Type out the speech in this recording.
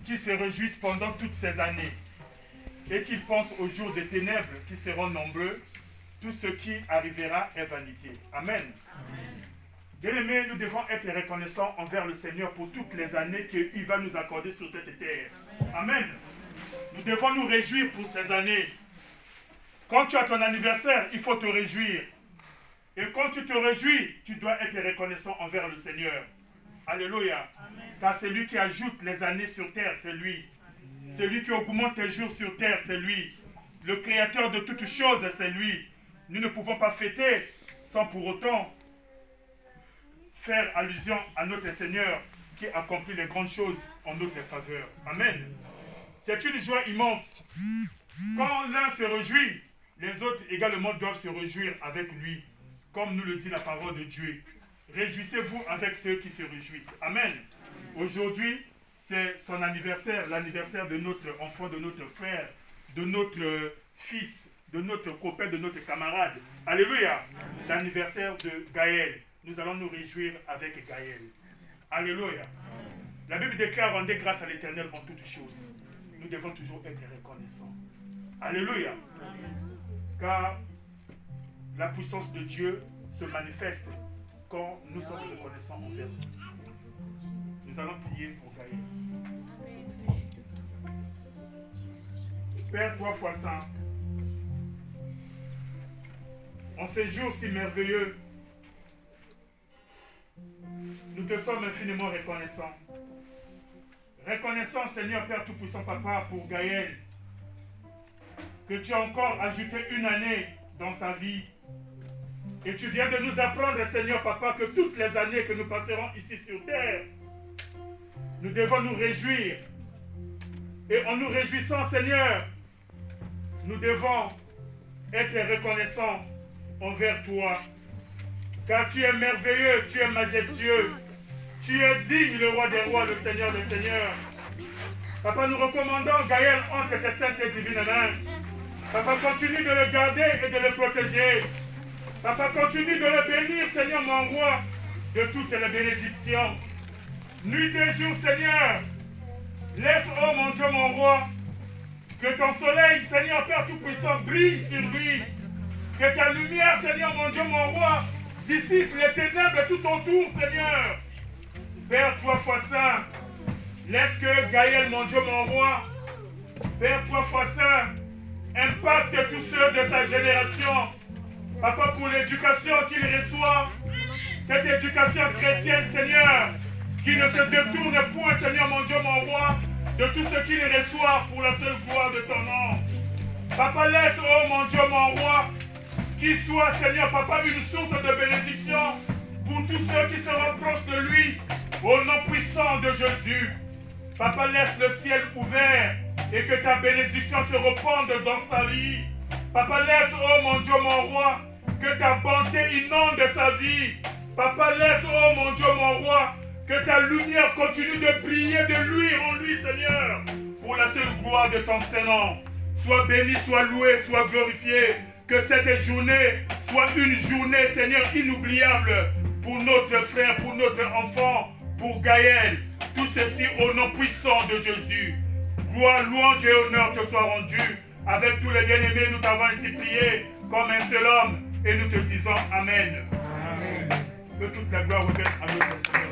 qui se réjouissent pendant toutes ces années et qui pensent aux jours des ténèbres qui seront nombreux, tout ce qui arrivera est vanité. Amen. Bien-aimés, nous devons être reconnaissants envers le Seigneur pour toutes les années qu'il va nous accorder sur cette terre. Amen. Nous devons nous réjouir pour ces années. Quand tu as ton anniversaire, il faut te réjouir. Et quand tu te réjouis, tu dois être reconnaissant envers le Seigneur. Alléluia. Amen. Car c'est lui qui ajoute les années sur terre, c'est lui. C'est lui qui augmente tes jours sur terre, c'est lui. Le créateur de toutes choses, c'est lui. Nous ne pouvons pas fêter sans pour autant faire allusion à notre Seigneur qui accomplit les grandes choses en notre faveur. Amen. C'est une joie immense. Quand l'un se réjouit, les autres également doivent se réjouir avec lui, comme nous le dit la parole de Dieu. Réjouissez-vous avec ceux qui se réjouissent. Amen. Aujourd'hui, c'est son anniversaire, l'anniversaire de notre enfant, de notre frère, de notre fils, de notre copain, de notre camarade. Alléluia. L'anniversaire de Gaël. Nous allons nous réjouir avec Gaël. Alléluia. La Bible déclare: rendez grâce à l'Éternel en toutes choses. Nous devons toujours être reconnaissants. Alléluia. Car la puissance de Dieu se manifeste quand nous sommes reconnaissants envers lui. Nous allons prier pour Gaël. Père, toi fois saint, en ces jours si merveilleux, nous te sommes infiniment reconnaissants. Reconnaissant, Seigneur Père Tout-Puissant, Papa, pour Gaël, que tu as encore ajouté une année dans sa vie. Et tu viens de nous apprendre, Seigneur Papa, que toutes les années que nous passerons ici sur terre, nous devons nous réjouir. Et en nous réjouissant, Seigneur, nous devons être reconnaissants envers toi. Car tu es merveilleux, tu es majestueux. Tu es digne, le roi des rois, le Seigneur des seigneurs. Papa, nous recommandons Gaël entre tes saintes et divines mains. Papa, continue de le garder et de le protéger. Papa, continue de le bénir, Seigneur mon roi, de toutes les bénédictions. Nuit et jour, Seigneur, laisse, oh mon Dieu, mon roi, que ton soleil, Seigneur Père Tout-Puissant, brille sur lui. Que ta lumière, Seigneur mon Dieu, mon roi, dissipe les ténèbres tout autour, Seigneur. Père, toi fois saint, laisse que Gaël, mon Dieu, mon roi, Père, toi fois saint, impacte tous ceux de sa génération. Papa, pour l'éducation qu'il reçoit, cette éducation chrétienne, Seigneur, qui ne se détourne point, Seigneur, mon Dieu, mon roi, de tout ce qu'il reçoit pour la seule gloire de ton nom. Papa, laisse, oh mon Dieu, mon roi, qu'il soit, Seigneur, Papa, une source de bénédiction pour tous ceux qui se rapprochent de lui, au nom puissant de Jésus. Papa, laisse le ciel ouvert et que ta bénédiction se répande dans sa vie. Papa, laisse, oh mon Dieu, mon roi, que ta bonté inonde sa vie. Papa, laisse, oh mon Dieu, mon roi, que ta lumière continue de briller de lui en lui, Seigneur, pour la seule gloire de ton Saint-Nom. Sois béni, sois loué, sois glorifié. Que cette journée soit une journée, Seigneur, inoubliable pour notre frère, pour notre enfant, pour Gaël. Tout ceci au nom puissant de Jésus. Gloire, louange et honneur te soient rendus. Avec tous les bien-aimés, nous t'avons ainsi prié comme un seul homme et nous te disons Amen. Amen. Que toute la gloire revienne à notre Seigneur.